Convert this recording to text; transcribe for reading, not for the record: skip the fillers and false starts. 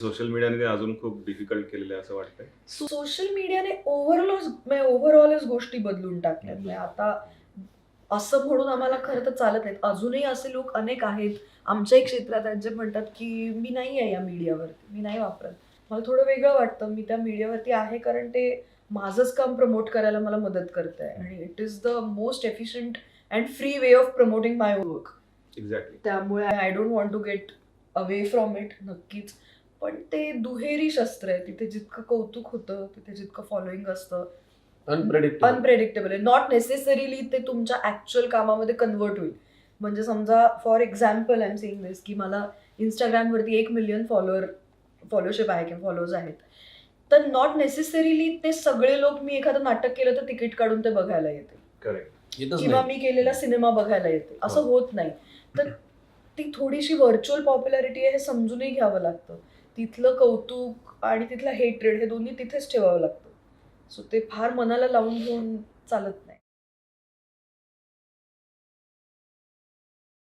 Social मीडियाने ते अजून खूप डिफिकल्ट केलेलं आहे असं वाटतंय. सोशल मीडियाने ओव्हरऑलच गोष्टी बदलून टाकल्यात. म्हणजे आता असं म्हणून आम्हाला खरं तर चालत नाहीत. अजूनही असे लोक अनेक आहेत आमच्याही क्षेत्रात आहेत, जे म्हणतात, की "मी नाही आहे या मीडियावरती, मी नाही वापरत." मला थोडं वेगळं वाटतं. मी त्या मीडियावरती आहे कारण ते माझंच काम प्रमोट करायला मला मदत करतंय आणि it is the most efficient and free way of promoting my work. Exactly. त्यामुळे I don't want to get away from it नक्कीच. पण ते दुहेरी शस्त्र आहे. तिथे जितकं कौतुक होतं, तिथे जितकं फॉलोइंग असतं, अनप्रेडिक्टेबल. अनप्रेडिक्टेबल आहे. नॉट नेसेसरीली ते तुमच्या ॲक्चुअल कामामध्ये कन्व्हर्ट होईल. म्हणजे समजा for example I am saying this, की मला Instagramवरती 1,000,000 फॉलोशिप आहे किंवा फॉलोअर्स आहेत. तर नॉट नेसेसरीली ते सगळे लोक मी एखादं नाटक केलं तर तिकीट काढून ते बघायला येतील करेक्ट. येतच किंवा नाही. मी केलेला सिनेमा बघायला येतील. असं हो. होत नाही. तर ती थोडीशी व्हर्चुअल पॉप्युलॅरिटी आहे हे समजूनही घ्यावं लागतं. तिथलं कौतुक आणि तिथलं हेट्रेड हे दोन्ही तिथेच ठेवावं लागतं. सो ते फार मनाला लावून घेऊन चालत नाही.